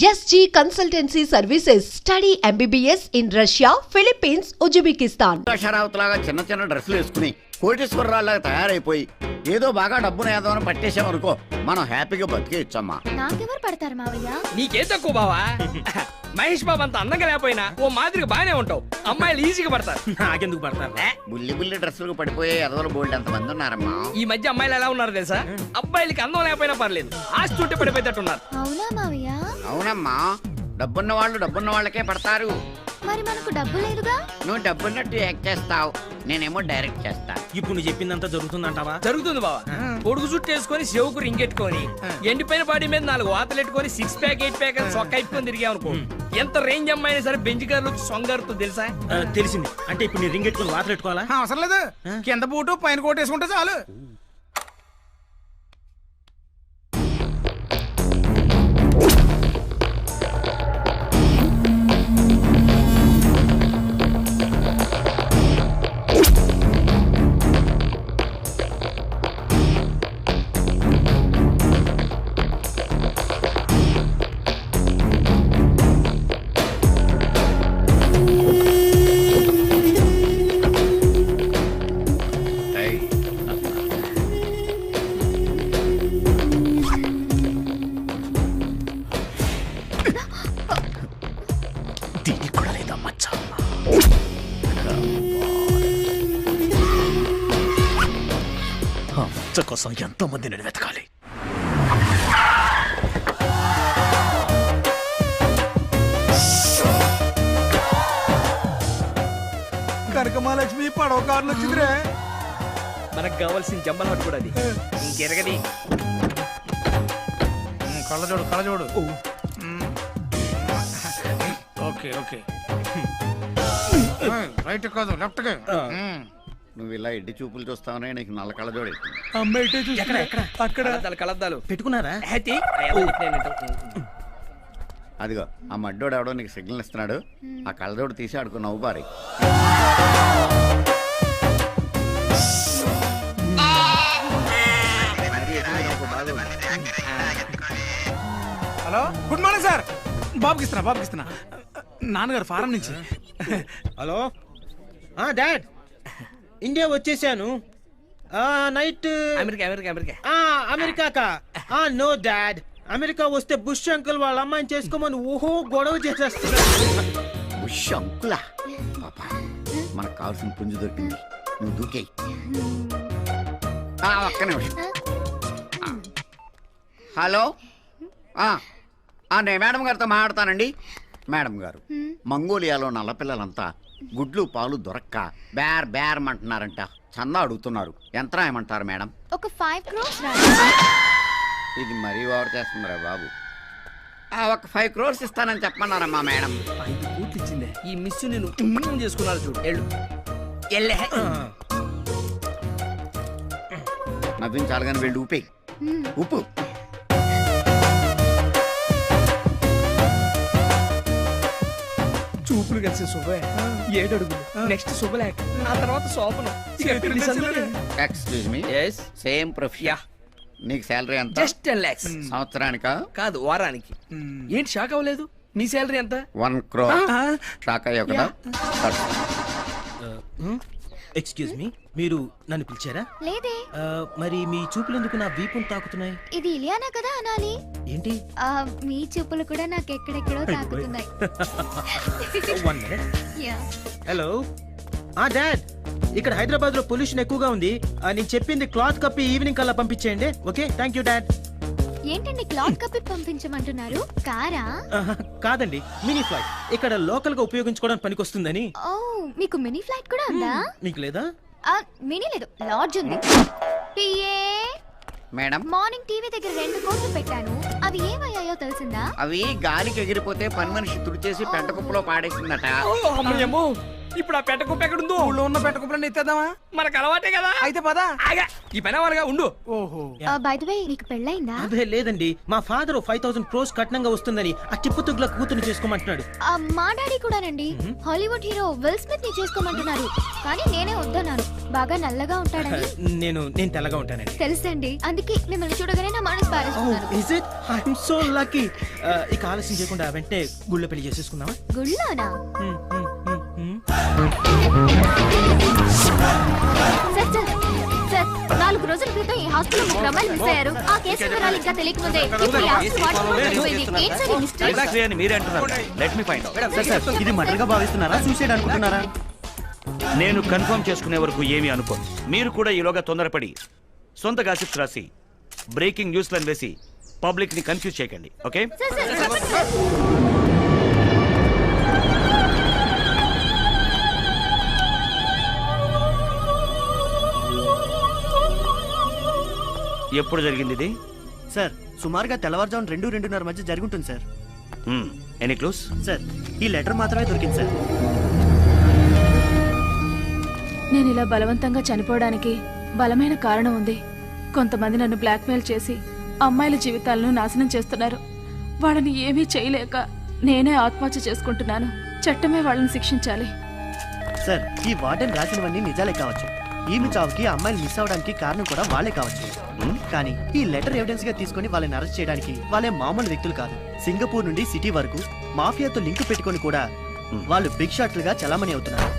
SG Consultancy Services. Study MBBS in Russia, Philippines, Uzbekistan. Sehrawat చిన్న చిన్న డ్రెస్సులు వేసుకుని కోటేశ్వరరావులాగా తయారైపోయి ఏదో బాగా డబ్బును ఏదో పట్టేసామనుకో మనం హ్యాపీగా బతికే ఇచ్చమ్మా. నాకెవరు పడతారు మావయ్య? నీకేం తక్కువ బావా? మహేష్ బాబు అంత అందంగా లేకపోయినా ఓ మాదిరిగా బానే ఉంటావు. అమ్మాయిలు ఈజీగా పడతారు. నాకెందుకు పడతారు? బుల్లి బుల్లి డ్రెస్సులకు పడిపోయే ఎదవలు బోల్డ్ ఎంత మంది ఉన్నారమ్మా. ఈ మధ్య అమ్మాయిలు ఎలా ఉన్నారు తెలుసా? అబ్బాయిలకి అందం లేకపోయినా పర్లేదు, ఆస్తి ఉంటే పడిపోయేటట్టున్నారు. అవునా మావయ్య? అవునమ్మా, డబ్బున్న వాళ్ళు డబ్బున్న వాళ్ళకే పడతారు. మరి మనకు డబ్బు లేదుగా. నువ్వు డబ్బున్నట్టు యాక్ట్ చేస్తావు, నేనేమో డైరెక్ట్ చేస్తా. ఇప్పుడు నువ్వు చెప్పిందంతా జరుగుతుందంటావా? జరుగుతుంది బావా. పొడుగు చుట్టూ వేసుకొని చెవుకు రింగెట్టుకొని ఎండిపోయిన బాడీ మీద 4 వాతలు ఎట్టుకొని 6 ప్యాక్ 8 ప్యాక్ అని సొక్క అయిపోయి తిరిగామనుకో, ఎంత రేంజ్ అమ్మాయినా సరే బెంచ్ గారు సొంగారుతో తెలుసా? తెలిసింది. అంటే ఇప్పుడు నీ రింగ్ ఎట్టుకుని వాతలు పెట్టుకోవాలా? అవసరం లేదు, కింద బూటు పైన కోట్ వేసుకుంటే చాలు. దీనికి కూడా లేదా మచ్చ? మచ్చ కోసం ఎంతో మందిని వెతకాలి. కనకమాలక్ష్మి పడవ కారులో వచ్చిందిరే. మనకు కావాల్సిన జమ్మల హట్ కూడా అది. ఇంకెరగది కళ్ళజోడు కళ్ళజోడు. ఓకే ఓకే, రైట్ కాదు లెఫ్ట్. నువ్వు ఇలా ఎడ్డి చూపులు చూస్తావనే నీకు నల్ల కళ్ళజోడు ఎట్టింది. అమ్మాయి అక్కడ కలద్దాలు పెట్టుకున్నారా? హ్యాపీ అదిగో ఆ మడ్డోడు ఎవడో నీకు సిగ్నల్ ఇస్తున్నాడు, ఆ కళ్ళజోడు తీసి ఆడుకో నవ్వు బారి. Hello, good morning sir. బాబుకి ఇస్తున్నా నాన్నగారు ఫారం నుంచి. హలో డాడ్, ఇండియా వచ్చేసాను. నైట్ అమెరికా అమెరికా అమెరికా అమెరికాకా? నో డాడ్, అమెరికా వస్తే బుష్ అంకుల్ వాళ్ళ అమ్మాయిని చేసుకోమని ఓహో గొడవ చేసేస్తున్నారు. ఉష్ అంకులా, పాపా మనకు కావాల్సిన పుంజు దొరికింది, నువ్వు దూకేయి. ఒక్క నిమిషం. హలో, నేను మేడం గారితో మాట్లాడతానండి. మేడం గారు, మంగోలియాలో నల్లపిల్లలంతా గుడ్లు పాలు దొరక్క బేర్ బేర్ అంటున్నారంట, చందా అడుగుతున్నారు. ఎంత రాయమంటారు మేడం? ఒక 5 crores ఇది మరీ ఓవర్ చేస్తుందిరా బాబు. ఒక 5 crores ఇస్తానని చెప్పమన్నారమ్మా మేడం. 5 కోట్లు ఇచ్చిందే. ఈ మిస్ నేను చేసుకున్నారు చూడు. ఎళ్ళు నవ్వించాలి కానీ వెళ్ళి ఊపే ఉప్పు. చూపులు కలిసి శుభ 7 అడుగులు, నెక్స్ట్ శుభలేఖ, ఆ తర్వాత శోభనం. Excuse me, same profession. నీకు శాలరీ ఎంత? Just 10 lakhs. సంవత్సరానికా? కాదు, వారానికి. ఏంటి షాక్ అవ్వలేదు? మీ శాలరీ ఎంత? 1 crore. షాక్ అయ్యా కదా? ఎక్స్క్యూజ్ మీ, మీరు నన్ను పిలిచారా? లేదే. మరి మీ చూపులు ఎందుకు నా వీపును తాకుతున్నాయి? ఇది ఇలియానా కదా అనాలి. ఏంటి? మీ చూపులు కూడా నాకు ఎక్కడెక్కడో తాకుతున్నాయి. 1 minute. హలో డాడ్, ఇక్కడ హైదరాబాద్ లో పొల్యూషన్ ఎక్కువగా ఉంది. నేను చెప్పింది క్లాత్ కప్పి ఈవినింగ్ కల్లా పంపించేయండి. Okay, thank you dad. ఏంటండి క్లాత్ కప్పి పంపించమంటున్నారు? కారా? కాదండి, మినీ ఫ్లైట్. ఇక్కడ లోకల్ గా ఉపయోగించుకోవడానికి పనికొస్తుందని. ఓ, మీకు మినీ ఫ్లైట్ కూడా ఉందా? మీకు లేదా? మినీ లేదు, లాడ్జ్ ఉంది. మేడం, మార్నింగ్ టీవీ దగ్గర 2 కోట్లు పెట్టాను, అవి ఏమయ్యాయో తెలిసిందా? అవి గాలికి ఎగిరిపోతే పని మనిషి తుడిచేసి పెంట కుప్పలో పాడేసిందట. ఇప్పుడు ఆ పెట్ట కుప్ప ఎక్కడుందో ఊళ్ళో ఉన్న పెట్టకుప్పులన్నీ ఎత్తేద్దామా? మనకు అలవాటే కదా. అయితే పదా. ఆగా ఈ పని వాళ్ళగా ఉండు. ఓహో. బై ద వే నీకు పెళ్ళైందా? అదే లేదండి, మా ఫాదర్ 5,000 crores కట్నంగా వస్తుందని ఆ టిప్పుతుగ్ల కూతురు చేసుకోమంటున్నాడు. మా డాడీ కూడానండి. హాలీవుడ్ హీరో విల్ స్మిత్ ని చేసుకోమంటున్నారు. కానీ నేనే వద్దన్నాను. బాగా నల్లగా ఉంటాడని. నేను తెల్లగా ఉంటానండి. తెలుసండి, అందుకే మిమ్మల్ని చూడగానే నా మనసు పారేస్తున్నాను. Is it? I'm so lucky. ఇక ఆలస్యం చేయకుండా వెంటనే గుళ్ళో పెళ్లి చేసేసుకుందామా? గుళ్ళోనా? హ్మ్, హ్మ్, హ్మ్, హ్మ్. సార్ సార్ సార్, 4 రోజుల క్రితం ఈ హాస్పిటల్ 3 అమ్మాయిలు మిస్ అయ్యారు. ఆ కేసు వివరాలు ఇంకా తెలియకముందే ఇప్పుడు ఈ హాస్పిటల్ వాటర్ అయిపోయింది. ఏంటి సార్ ఈ మిస్టరీ? ఎగ్జాక్ట్లీ అని మీరే అంటున్నారు. Let me find out. Sir, ఇది మర్డర్ గా భావిస్తున్నారా, సూసైడ్ అనుకుంటున్నారా? నేను కన్ఫర్మ్ చేసుకునే వరకు ఏమీ అనుకోను. మీరు కూడా ఈలోగా తొందరపడి సొంత గాసిప్స్ రాసి బ్రేకింగ్ న్యూస్లను వేసి పబ్లిక్ ని కన్ఫ్యూజ్ చేయకండి. ఓకే? సార్ సార్ చెప్పండి సార్. ఎప్పుడు జరిగింది ఇది? సార్ సుమారుగా తెల్లవారుజామున 2-2:30 మధ్య జరుగుతుంది సార్. Any clues? సార్ ఈ లెటర్ మాత్రమే దొరికింది సార్. నేను ఇలా బలవంతంగా చనిపోవడానికి బలమైన కారణం ఉంది. కొంతమంది నన్ను బ్లాక్మెయిల్ చేసి అమ్మాయిల జీవితాలను నాశనం చేస్తున్నారు. వాళ్ళని ఏమీ చేయలేక నేనే ఆత్మహత్య చేసుకుంటున్నాను. చట్టమే వాళ్ళని శిక్షించాలి. సార్ ఈ వార్డెన్ రాసినవన్నీ నిజాలే కావచ్చు. ఈమె చావుకి ఆ అమ్మాయిలు మిస్ అవడానికి కారణం కూడా వాళ్ళే కావచ్చు. కానీ ఈ లెటర్ ఎవిడెన్స్ గా తీసుకొని వాళ్ళని అరెస్ట్ చేయడానికి వాళ్ళే మామూలు వ్యక్తులు కాదు. సింగపూర్ నుండి సిటీ వరకు మాఫియాతో లింక్ పెట్టుకొని కూడా వాళ్ళు బిగ్ షాట్లుగా చలామణి అవుతున్నారు.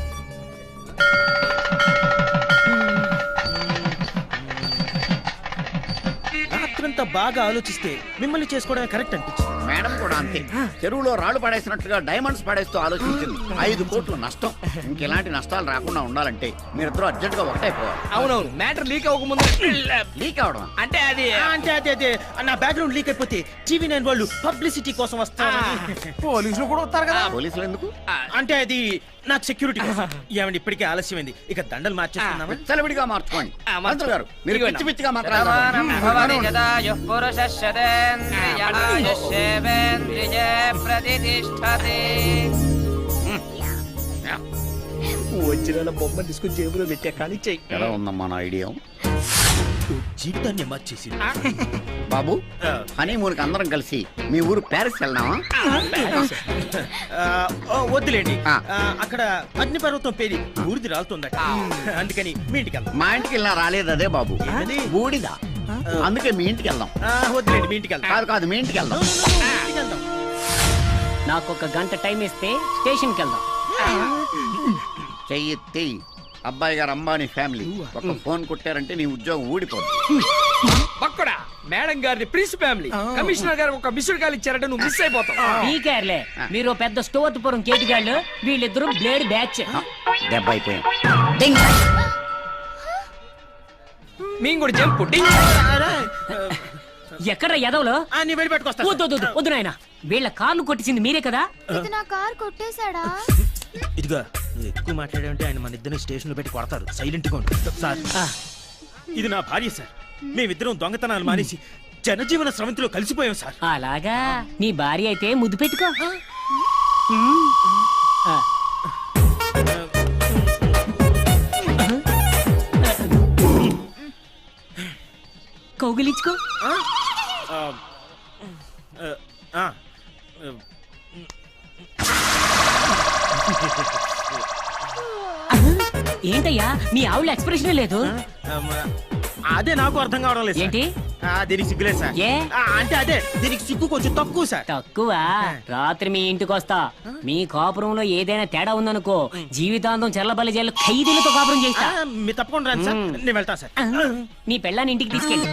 రాత్రంతా బాగా ఆలోచిస్తే మిమ్మల్ని చేసుకోవడమే కరెక్ట్ అనిపించింది. మేడం కూడా అంతే. చెరువులో రాళ్లు పడేసినట్టుగా డైమండ్స్ పడేస్తూ ఆలోచించింది. 5 కోట్లు నష్టం. ఇంకెలాంటి నష్టాలు రాకుండా ఉండాలంటే మీరిద్దరూ అర్జెంట్ గా ఒకటైపోవాలి. అవునవును, మ్యాటర్ లీక్ అవ్వకముందు లీక్ అవడం అంటే అది అదే నా బ్యాక్గ్రౌండ్ లీక్ అయిపోతే TV9 వాళ్ళు పబ్లిసిటీ కోసం వస్తారు. పోలీసులు కూడా వస్తారు కదా. పోలీసులు ఎందుకు? అంటే అది నాకు సెక్యూరిటీ ఏమండి, ఇప్పటికే ఆలస్యమైంది. ఇక దండలు మార్చేస్తున్నామా? చలవిడిగా మార్చుకోండి. మంత్రులు గారు మీరు పిచ్చి పిచ్చిగా మాట్లాడారు. వచ్చిన బొమ్మ తీసుకుని జేబులో పెట్టే కానీ చెయ్యి. ఎలా ఉందమ్మా నా ఐడియా? జీవితాన్ని మార్చేసి బాబు, హనీమూన్ కి అందరం కలిసి మీ ఊరు ప్యారిస్ వెళ్దామా? వద్దులేండి. ఆ. అక్కడ అగ్నిపర్వతం పేరి బూడిది రాలుతుందట. అందుకని మీ ఇంటికి వెళ్దాం. మా ఇంటికి వెళ్ళినా రాలేదు అదే బాబు, ఏంటది? బూడిద. అందుకే మీ ఇంటికి వెళ్దాం. వద్దులేండి, మీ ఇంటికి వెళ్దాం. కాదు కాదు, మీ ఇంటికి వెళ్దాం. మీ ఇంటికి వెళ్దాం. నాకు 1 గంట టైం ఇస్తే స్టేషన్కి వెళ్దాం. చెయ్యి అబ్బాయి గారు అంబానీ ఫ్యామిలీ ఒక ఫోన్ కొట్టారంటే నీ ఉద్యోగం ఊడిపోదు. పక్కడా మేడం గారిని ప్రిన్స్ ఫ్యామిలీ కమిషనర్ గారు ఒక మిస్డ్ కాల్ ఇచ్చారంటే నువ్వు మిస్ అయిపోతావు. పీకేర్లే, మీరు పెద్ద స్టోర్పురం కేటిగాళ్ళు, వీళ్ళిద్దరూ బ్లేడ్ బ్యాచ్. దెబ్బ అయిపోయాం. మేము కూడా జంపు ఎక్కడ ఎదవలో నీ వెళ్ళి పెట్టుకొస్తా. వద్దు నాయన, వీళ్ళ కార్లు కొట్టించింది మీరే కదా. ఇది నా కార్ కొట్టేశాడా? ఇదిగా నువ్వు ఎక్కువ మాట్లాడావంటే ఆయన మన ఇద్దరిని స్టేషన్ లో పెట్టి కొడతారు. సైలెంట్ గా ఉండు. సార్, ఇది నా భార్య సార్. మేమిద్దరం దొంగతనాలు మానేసి జనజీవన స్రవంతిలో కలిసిపోయాం సార్. అలాగా, నీ భార్య అయితే ముద్దు పెట్టుకో. కౌగిలించుకో. ఏంటయ్యా మీ ఆవిడ ఎక్స్ప్రెషన్ లేదు? అదే నాకు అర్థం కావడం లేదు. ఏంటి? దీనికి సిగ్గులేదు సార్. ఏ? అంటే అదే దీనికి సిగ్గు కొంచెం తక్కువ సార్. తక్కువ? రాత్రి మీ ఇంటికి వస్తా. మీ కాపురంలో ఏదైనా తేడా ఉందనుకో, జీవితాంతం చెల్లబల్లి జైలు ఖైదీలతో కాపురం చేస్తా. మీరు తప్పకుండా రండి సార్. నేను వెళ్తాను సార్. నీ పెళ్ళాన్ని ఇంటికి తీసుకెళ్ళి.